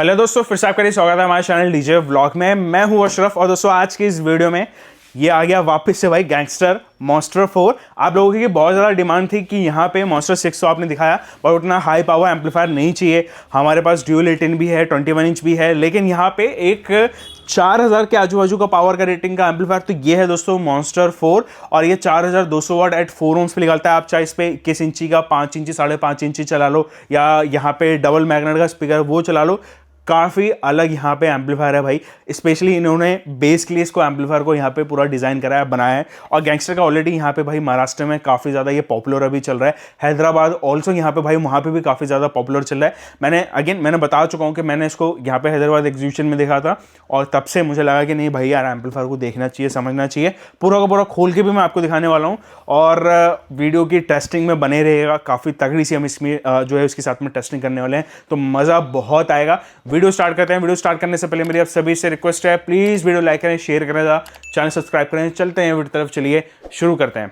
Hello दोस्तों, फिर से आपका स्वागत है हमारे चैनल डीजे व्लॉग में। मैं हूं अशरफ और दोस्तों आज की इस वीडियो में ये आ गया वापस से भाई गैंगस्टर मॉन्स्टर 4। आप लोगों की बहुत ज़्यादा डिमांड थी कि यहाँ पे मॉन्स्टर 6 तो आपने दिखाया पर उतना हाई पावर एम्पलीफायर नहीं चाहिए। हमारे पास ड्यूल 18 भी है, 21 इंच भी है, लेकिन यहाँ पे एक 4000 के आजू बाजू का पावर का रेटिंग का एम्पलीफायर तो ये है दोस्तों मॉन्स्टर 4। और ये 4200 वाट एट 4 ohms पे निकलता है। आप चाहे इस पे 21 इंची का 5 इंची 5.5 इंची चला लो या यहाँ पे डबल मैग्नेट का स्पीकर वो चला लो, काफ़ी अलग यहाँ पे एम्पलीफायर है भाई। स्पेशली इन्होंने बेस के लिए इसको एम्पलीफायर को यहाँ पे पूरा डिज़ाइन कराया बनाया है। और गैंगस्टर का ऑलरेडी यहाँ पे भाई महाराष्ट्र में काफ़ी ज़्यादा ये पॉपुलर अभी चल रहा है। हैदराबाद ऑल्सो यहाँ पे भाई वहाँ पे भी काफ़ी ज़्यादा पॉपुलर चल रहा है। मैंने बता चुका हूँ कि मैंने इसको यहाँ पे हैदराबाद एग्जीबिशन में देखा था और तब से मुझे लगा कि नहीं भाई यार एम्पलीफायर को देखना चाहिए, समझना चाहिए। पूरा का पूरा खोल के भी मैं आपको दिखाने वाला हूँ और वीडियो की टेस्टिंग में बने रहेगा। काफ़ी तगड़ी सी हम इसमें जो है उसके साथ में टेस्टिंग करने वाले हैं, तो मज़ा बहुत आएगा। वीडियो स्टार्ट करते हैं। वीडियो स्टार्ट करने से पहले मेरी आप सभी से रिक्वेस्ट है, प्लीज़ वीडियो लाइक करें, शेयर करें, चैनल सब्सक्राइब करें। चलते हैं वीडियो तरफ, चलिए शुरू करते हैं।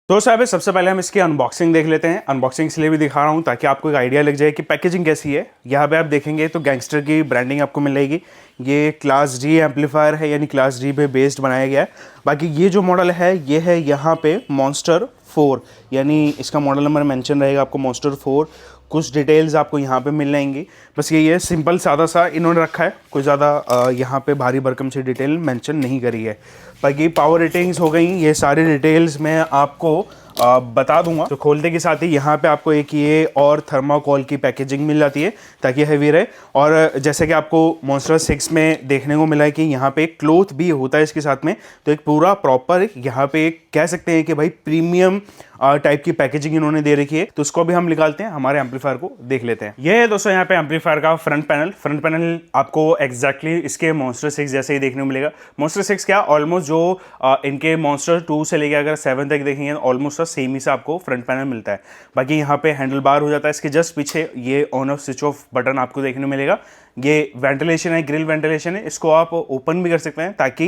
तो साहब सबसे पहले हम इसकी अनबॉक्सिंग देख लेते हैं। अनबॉक्सिंग इसलिए भी दिखा रहा हूँ ताकि आपको एक आइडिया लग जाए कि पैकेजिंग कैसी है। यहाँ पे आप देखेंगे तो गैंगस्टर की ब्रांडिंग आपको मिल जाएगी। ये क्लास डी एम्पलीफायर है, यानी क्लास डी पे बेस्ड बनाया गया है। बाकी ये जो मॉडल है ये है यहाँ पे मॉन्स्टर 4, यानी इसका मॉडल नंबर मेंशन रहेगा आपको मॉन्स्टर 4। कुछ डिटेल्स आपको यहाँ पे मिल जाएंगी। बस ये सिंपल सादा सा इन्होंने रखा है, कोई ज़्यादा यहाँ पे भारी भरकम से डिटेल मेंशन नहीं करी है। बाकी पावर रेटिंग्स हो गई, ये सारी डिटेल्स मैं आपको बता दूंगा। तो खोलते के साथ ही यहाँ पे आपको एक ये और थर्माकोल की पैकेजिंग मिल जाती है ताकि हैवी रहे। और जैसे कि आपको मॉन्स्टर 6 में देखने को मिला है कि यहाँ पे एक क्लोथ भी होता है इसके साथ में, तो एक पूरा प्रॉपर यहाँ पे एक कह सकते हैं कि भाई प्रीमियम टाइप की पैकेजिंग इन्होंने दे रखी है। तो उसको भी हम निकालते हैं, हमारे एम्पलीफायर को देख लेते हैं। ये है दोस्तों यहाँ पे एम्पलीफायर का फ्रंट पैनल आपको एग्जैक्टली इसके मॉन्स्टर 6 जैसे ही देखने को मिलेगा। मॉन्स्टर 6 क्या ऑलमोस्ट जो इनके मॉन्स्टर 2 से लेकर अगर 7 तक देखेंगे ऑलमोस्ट सेम ही से आपको फ्रंट पैनल मिलता है। बाकी यहाँ पे हैंडल बार हो जाता है, इसके जस्ट पीछे ये on off switch off button आपको देखने को मिलेगा। ये वेंटिलेशन है, ग्रिल वेंटिलेशन है, इसको आप ओपन भी कर सकते हैं ताकि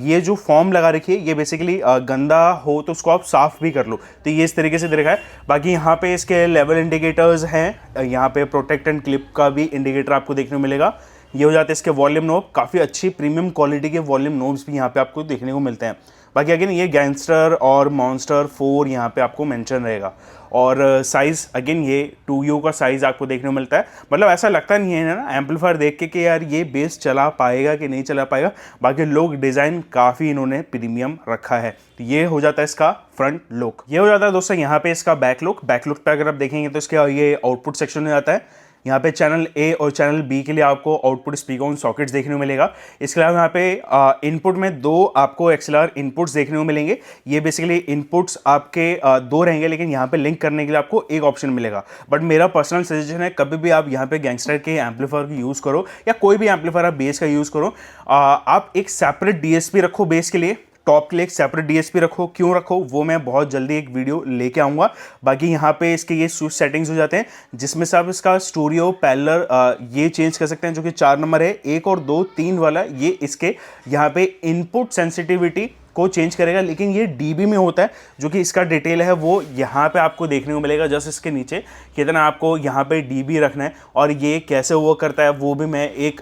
ये जो फॉर्म लगा रखी है ये बेसिकली गंदा हो तो उसको आप साफ भी कर लो। तो ये इस तरीके से दे रखा है। बाकी यहाँ पे इसके लेवल इंडिकेटर्स हैं, यहाँ पे प्रोटेक्ट एंड क्लिप का भी इंडिकेटर आपको देखने को मिलेगा। ये हो जाते हैं इसके वॉल्यूम नोब, काफ़ी अच्छी प्रीमियम क्वालिटी के वॉल्यूम नोब्स भी यहाँ पे आपको देखने को मिलते हैं। बाकी अगेन ये गैंगस्टर और मॉन्स्टर 4 यहाँ पे आपको मेंशन रहेगा। और साइज़ अगेन ये 2U का साइज़ आपको देखने को मिलता है। मतलब ऐसा लगता नहीं है ना एम्पलीफायर देख के कि यार ये बेस चला पाएगा कि नहीं चला पाएगा। बाकी लुक डिज़ाइन काफ़ी इन्होंने प्रीमियम रखा है। तो ये हो जाता है इसका फ्रंट लुक। ये हो जाता है दोस्तों यहाँ पे इसका बैक लुक पे अगर आप देखेंगे तो इसका ये आउटपुट सेक्शन में जाता है। यहाँ पे चैनल ए और चैनल बी के लिए आपको आउटपुट स्पीकर ऑन सॉकेट्स देखने को मिलेगा। इसके अलावा यहाँ पे इनपुट में 2 आपको XLR इनपुट्स देखने को मिलेंगे। ये बेसिकली इनपुट्स आपके 2 रहेंगे, लेकिन यहाँ पे लिंक करने के लिए आपको एक ऑप्शन मिलेगा। बट मेरा पर्सनल सजेशन है कभी भी आप यहाँ पे गैंगस्टर के एम्पलीफायर को यूज़ करो या कोई भी एम्पलीफायर आप बेस का यूज़ करो, आप एक सेपरेट DSP रखो बेस के लिए, टॉप के लिए एक सेपरेट DSP रखो। क्यों रखो वो मैं बहुत जल्दी एक वीडियो लेके आऊँगा। बाकी यहाँ पे इसके ये स्विच सेटिंग्स हो जाते हैं जिसमें से आप इसका स्टूडियो पैरेलल ये चेंज कर सकते हैं, जो कि 4 नंबर है। 1 और 2 3 वाला ये इसके यहाँ पे इनपुट सेंसिटिविटी को चेंज करेगा, लेकिन ये dB में होता है, जो कि इसका डिटेल है वो यहाँ पे आपको देखने को मिलेगा। जस्ट इसके नीचे कितना आपको यहाँ पे dB रखना है और ये कैसे वर्क करता है वो भी मैं एक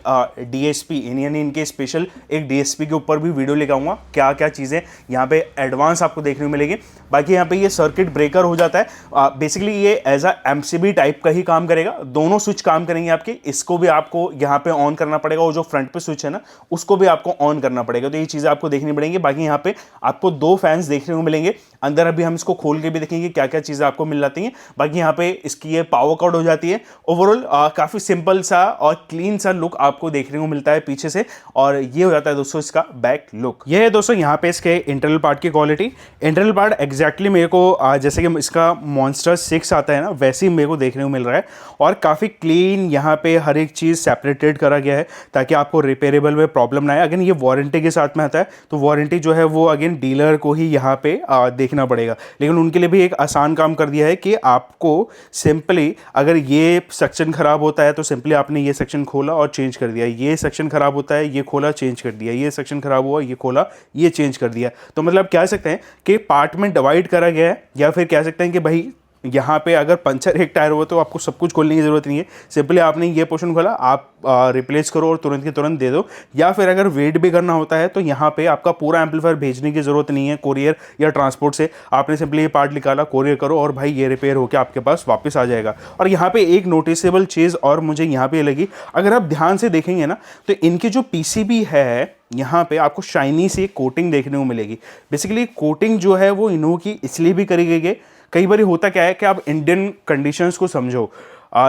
DSP यानी इनके स्पेशल एक DSP के ऊपर भी वीडियो लेकर आऊँगा। क्या क्या चीज़ें यहाँ पे एडवांस आपको देखने को मिलेगी। बाकी यहाँ पे ये सर्किट ब्रेकर हो जाता है। बेसिकली ये एज अ MCB टाइप का ही काम करेगा। दोनों स्विच काम करेंगे आपके। इसको भी आपको यहाँ पे ऑन करना पड़ेगा और जो फ्रंट पे स्विच है ना उसको भी आपको ऑन करना पड़ेगा। तो ये चीज़ें आपको देखनी पड़ेंगी। बाकी यहाँ पे आपको 2 फैंस देखने को मिलेंगे अंदर। अभी हम इसको खोल के भी देखेंगे क्या क्या चीज़ें आपको मिल जाती हैं। बाकी यहाँ पे इसकी ये पावर कॉर्ड हो जाती है। ओवरऑल काफ़ी सिंपल सा और क्लीन सा लुक आपको देखने को मिलता है पीछे से। और ये हो जाता है दोस्तों इसका बैक लुक। ये है दोस्तों यहाँ पे इसके इंटरनल पार्ट की क्वालिटी। इंटरनल पार्ट एग्जैक्टली मेरे को जैसे कि इसका मॉन्स्टर 6 आता है ना वैसे ही मेरे को देखने को मिल रहा है। और काफ़ी क्लीन यहाँ पे हर एक चीज़ सेपरेटेड करा गया है ताकि आपको रिपेयरेबल में प्रॉब्लम ना आए। अगर ये वारंटी के साथ में आता है तो वारंटी जो है वो अगेन डीलर को ही यहाँ पे देखना पड़ेगा। लेकिन उनके लिए भी एक आसान काम कर दिया है कि आपको सिंपली अगर ये सेक्शन ख़राब होता है तो सिंपली आपने ये सेक्शन खोला और चेंज कर दिया, ये सेक्शन ख़राब होता है, ये खोला चेंज कर दिया, ये सेक्शन ख़राब हुआ, ये खोला, ये चेंज कर दिया। तो मतलब कह सकते हैं कि पार्ट में डिवाइड करा गया है, या फिर कह सकते हैं कि भाई यहाँ पे अगर पंचर एक टायर हो तो आपको सब कुछ खोलने की ज़रूरत नहीं है, सिंपली आपने ये पोर्शन खोला, आप रिप्लेस करो और तुरंत के तुरंत दे दो। या फिर अगर वेट भी करना होता है तो यहाँ पे आपका पूरा एम्पलीफायर भेजने की ज़रूरत नहीं है कोरियर या ट्रांसपोर्ट से, आपने सिंपली ये पार्ट निकाला, कोरियर करो और भाई ये रिपेयर होकर आपके पास वापस आ जाएगा। और यहाँ पे एक नोटिसेबल चीज़ और मुझे यहाँ पे लगी, अगर आप ध्यान से देखेंगे ना तो इनकी जो पीसीबी है यहाँ पे आपको शाइनी सी कोटिंग देखने को मिलेगी। बेसिकली कोटिंग जो है वो इनोवा की इसलिए भी करी गई है, कई बार होता क्या है कि आप इंडियन कंडीशंस को समझो,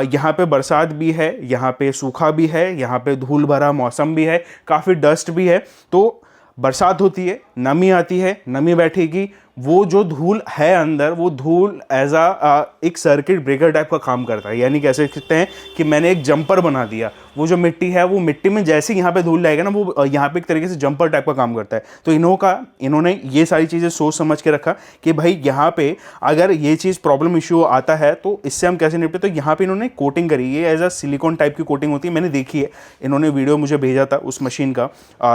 यहाँ पे बरसात भी है, यहाँ पे सूखा भी है, यहाँ पे धूल भरा मौसम भी है, काफ़ी डस्ट भी है। तो बरसात होती है, नमी आती है, नमी बैठेगी, वो जो धूल है अंदर, वो धूल एज एक सर्किट ब्रेकर टाइप का काम करता है। यानी कह सकते हैं कि मैंने एक जंपर बना दिया, वो जो मिट्टी है वो मिट्टी में जैसे यहाँ पे धूल लाएगा ना, वो यहाँ पे एक तरीके से जंपर टाइप का काम करता है। तो इन्होंने ये सारी चीज़ें सोच समझ के रखा कि भाई यहाँ पे अगर ये चीज़ प्रॉब्लम इशू आता है तो इससे हम कैसे निपटे। तो यहाँ पे इन्होंने कोटिंग करी है, एज सिलिकॉन टाइप की कोटिंग होती है, मैंने देखी है, इन्होंने वीडियो मुझे भेजा था उस मशीन का,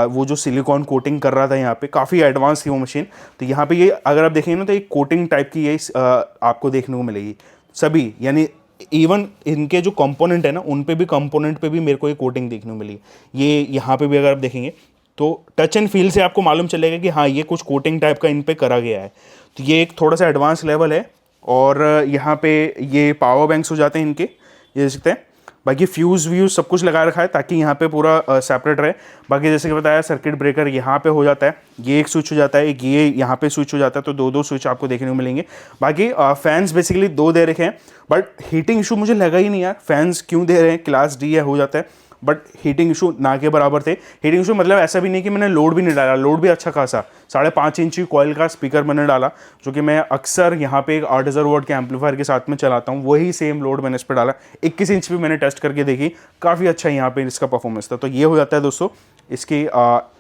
वो जो सिलिकॉन कोटिंग कर रहा था यहाँ पे, काफ़ी एडवांस थी वो मशीन। तो यहाँ पे ये अगर आप देखेंगे ना तो एक कोटिंग टाइप की ये आपको देखने को मिलेगी सभी, यानी इवन इनके जो कंपोनेंट है ना उन पे भी, कंपोनेंट पे भी मेरे को ये कोटिंग देखने को मिली। ये यहाँ पे भी अगर आप देखेंगे तो टच एंड फील से आपको मालूम चलेगा कि हाँ ये कुछ कोटिंग टाइप का इन पे करा गया है। तो ये एक थोड़ा सा एडवांस लेवल है। और यहाँ पे ये पावर बैंक्स हो जाते हैं इनके, ये देख सकते हैं। बाकी फ्यूज़ व्यूज़ सब कुछ लगा रखा है ताकि यहाँ पे पूरा सेपरेट रहे। बाकी जैसे कि बताया सर्किट ब्रेकर यहाँ पे हो जाता है, ये एक स्विच हो जाता है, एक ये यहाँ पे स्विच हो जाता है, तो दो स्विच आपको देखने को मिलेंगे। बाकी फैंस बेसिकली 2 दे रखे हैं, बट हीटिंग इशू मुझे लगा ही नहीं यार, फैंस क्यों दे रहे हैं, क्लास डी है हो जाता है, बट हीटिंग इशू ना के बराबर थे। हीटिंग इशू मतलब ऐसा भी नहीं कि मैंने लोड भी नहीं डाला, लोड भी अच्छा खासा 5.5 इंची कॉइल का स्पीकर मैंने डाला, जो कि मैं अक्सर यहाँ पे एक 8000 वॉट के एम्पलीफायर के साथ में चलाता हूँ, वही सेम लोड मैंने इस पर डाला। 21 इंच भी मैंने टेस्ट करके देखी, काफ़ी अच्छा यहाँ पे इसका परफॉर्मेंस था। तो ये हो जाता है दोस्तों इसकी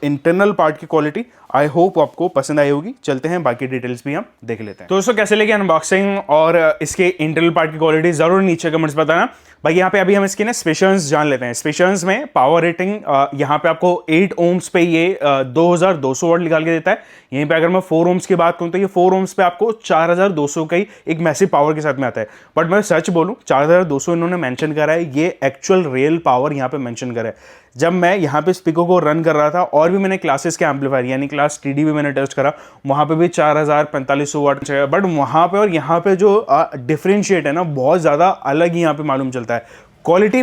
इंटरनल पार्ट की क्वालिटी। आई होप आपको पसंद आई होगी। चलते हैं बाकी डिटेल्स भी हम देख लेते हैं। तो दोस्तों कैसे लगी अनबॉक्सिंग और इसके इंटरनल पार्ट की क्वालिटी जरूर नीचे कमेंट्स बताना। भाई यहाँ पे अभी हम इसके ना स्पेशंस जान लेते हैं। स्पेशंस में पावर रेटिंग यहाँ पे आपको 8 ओम्स पे ये 2200 वाट निकाल के देता है। यहीं पे अगर मैं 4 ओम्स की बात करूँ तो ये 4 ओम्स पे आपको 4200 का ही एक मैसिव पावर के साथ में आता है। बट मैं सच बोलूँ 4200 इन्होंने मेंशन करा है, ये एक्चुअल रियल पावर यहाँ पे मेंशन करा है। जब मैं यहाँ पे स्पीकर को रन कर रहा था और भी मैंने क्लासेस के एम्पलीफायर यानी क्लास टीडी भी मैंने टेस्ट करा, वहाँ पे भी 4500 वाट, बट वहाँ पे और यहाँ पे जो डिफरेंशिएट है ना बहुत ज़्यादा अलग ही यहाँ पे मालूम चलता है क्वालिटी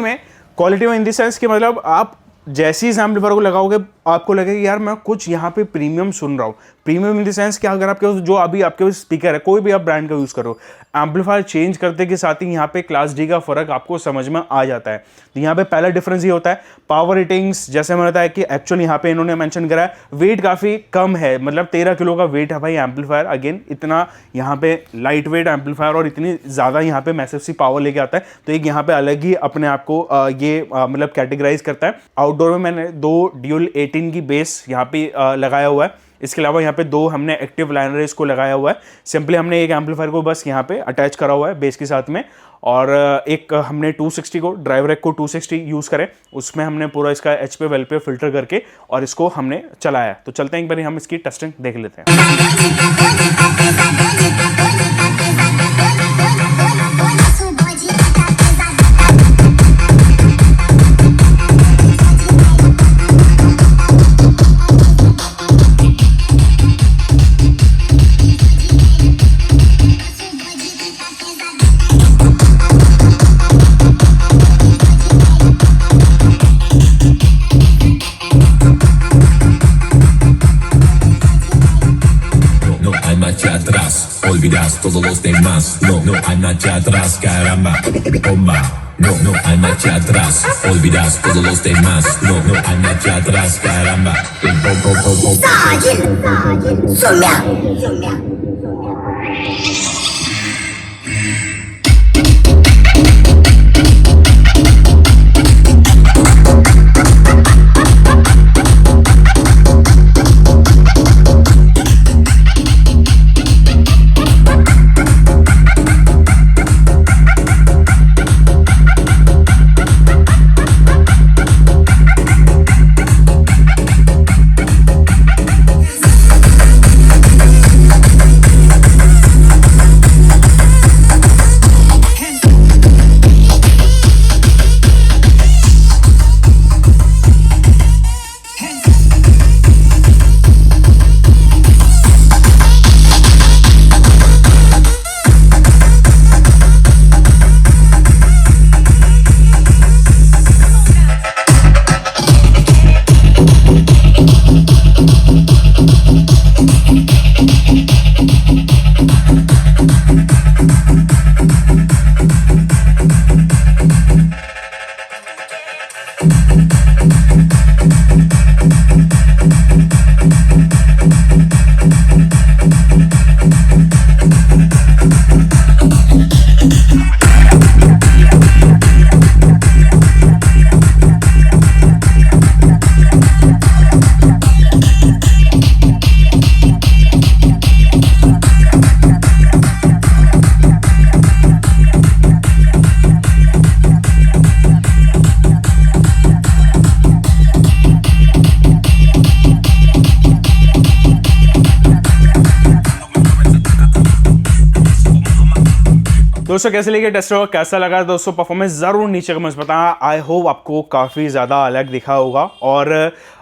में इन द सेंस कि मतलब आप जैसे इस एम्पलीफायर को लगाओगे आपको लगेगा यार मैं कुछ यहाँ पे प्रीमियम सुन रहा हूँ। प्रीमियम इन द सेंस कि अगर आपके जो अभी आपके स्पीकर है कोई भी आप ब्रांड का यूज़ करो, एम्पलीफायर चेंज करते के साथ ही यहाँ पे क्लास डी का फर्क आपको समझ में आ जाता है। तो यहाँ पे पहला डिफरेंस ये होता है पावर रेटिंग्स। जैसे मैंने बताया कि एक्चुअली यहाँ पे इन्होंने मेंशन करा है वेट काफ़ी कम है, मतलब 13 किलो का वेट है भाई एम्पलीफायर। अगेन इतना यहाँ पे लाइट वेट एम्पलीफायर और इतनी ज़्यादा यहाँ पे मैसिव सी पावर लेके आता है, तो एक यहाँ पे अलग ही अपने आप को ये मतलब कैटेगराइज करता है। आउटडोर में मैंने 2 ड्यूल 18 की बेस यहाँ पे लगाया हुआ है। इसके अलावा यहाँ पे 2 हमने एक्टिव लाइनर इसको लगाया हुआ है। सिंपली हमने एक एम्पलीफायर को बस यहाँ पे अटैच करा हुआ है बेस के साथ में, और एक हमने 260 को ड्राइव रैक को 260 यूज़ करें, उसमें हमने पूरा इसका एच पे वेल पे फिल्टर करके और इसको हमने चलाया। तो चलते हैं एक बार हम इसकी टेस्टिंग देख लेते हैं। Olvidas todos los demás. No hay marcha atrás, caramba, bomba. No hay marcha atrás. Olvidas todos los demás. No hay marcha atrás, caramba, bom. Sumia. दोस्तों कैसे लगे टेस्ट ड्राइव, कैसा लगा दोस्तों परफॉर्मेंस, ज़रूर नीचे कमेंट्स बताना। आई होप आपको काफ़ी ज़्यादा अलग दिखा होगा। और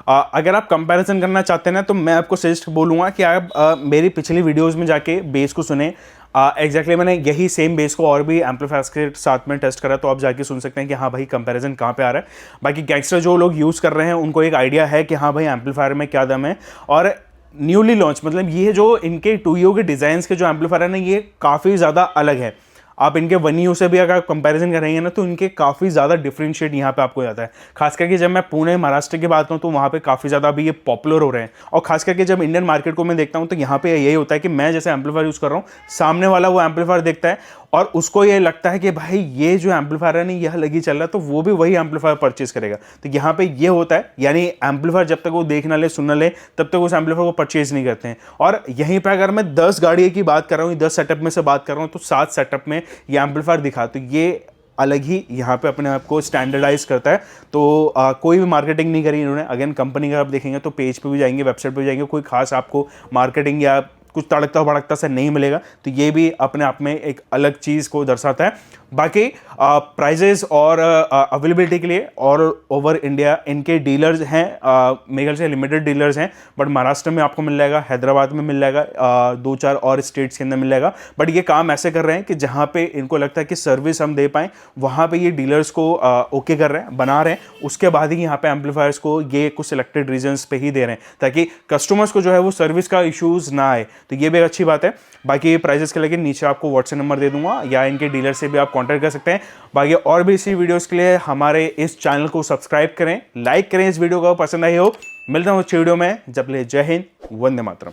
अगर आप कंपैरिजन करना चाहते हैं ना, तो मैं आपको सजेस्ट बोलूँगा कि आप मेरी पिछली वीडियोस में जाके बेस को सुने। एग्जैक्टली मैंने यही सेम बेस को और भी एम्पलीफायर्स के साथ में टेस्ट करा, तो आप जाके सुन सकते हैं कि हाँ भाई कंपैरिजन कहाँ पे आ रहा है। बाकी गैंगस्टर जो लोग यूज़ कर रहे हैं उनको एक आइडिया है कि हाँ भाई एम्पलीफायर में क्या दम है। और न्यूली लॉन्च मतलब ये जो इनके 2U के डिज़ाइंस के जो एम्पलीफायर है ना, ये काफ़ी ज़्यादा अलग है। आप इनके 1U से भी अगर कंपैरिजन करेंगे ना, तो इनके काफ़ी ज़्यादा डिफरेंशिएट यहाँ पे आपको जाता है। खास करके जब मैं पुणे महाराष्ट्र की बात करूँ तो वहाँ पे काफ़ी ज़्यादा अभी ये पॉपुलर हो रहे हैं। और खास करके जब इंडियन मार्केट को मैं देखता हूँ तो यहाँ पे यही होता है कि मैं जैसे एम्पलीफायर यूज़ कर रहा हूँ, सामने वाला वो एम्पलीफायर देखता है और उसको ये लगता है कि भाई ये जो एम्पलीफायर है ना यह लगी चल रहा है, तो वो भी वही एम्पलीफायर परचेज करेगा। तो यहाँ पे ये होता है, यानी एम्पलीफायर जब तक वो देख ना ले सुन ना ले तब तक उस एम्पलीफायर को परचेज नहीं करते हैं। और यहीं पे अगर मैं 10 गाड़ी की बात कर रहा हूँ, 10 सेटअप में से बात कर रहा हूँ, तो 7 सेटअप में ये एम्पलीफायर दिखा, तो ये अलग ही यहाँ पे अपने आप को स्टैंडर्डाइज करता है। तो कोई भी मार्केटिंग नहीं करी इन्होंने। अगेन कंपनी का आप देखेंगे तो पेज पे भी जाएंगे, वेबसाइट पे भी जाएंगे, कोई खास आपको मार्केटिंग या कुछ तड़कता भड़कता से नहीं मिलेगा। तो ये भी अपने आप में एक अलग चीज़ को दर्शाता है। बाकी प्राइजेस और अवेलेबिलिटी के लिए और ओवर इंडिया इनके डीलर्स हैं, मेरे ख्याल से लिमिटेड डीलर्स हैं, बट महाराष्ट्र में आपको मिल जाएगा, हैदराबाद में मिल जाएगा, 2-4 और स्टेट्स के अंदर मिल जाएगा। बट ये काम ऐसे कर रहे हैं कि जहाँ पे इनको लगता है कि सर्विस हम दे पाएँ वहाँ पे ये डीलर्स को ओके कर रहे हैं, बना रहे हैं। उसके बाद ही यहाँ पे एम्पलीफायर्स को ये कुछ सिलेक्टेड रीजन्स पे ही दे रहे हैं ताकि कस्टमर्स को जो है वो सर्विस का इशूज़ ना आए। तो ये भी एक अच्छी बात है। बाकी प्राइजेस के लगे नीचे आपको व्हाट्सएप नंबर दे दूंगा या इनके डीलर से भी आप कांटेक्ट कर सकते हैं। बाकी और भी इसी वीडियोस के लिए हमारे इस चैनल को सब्सक्राइब करें, लाइक करें इस वीडियो को पसंद आई हो। मिलता हूँ अच्छी वीडियो में, जब ले जय हिंद, वंदे मातरम।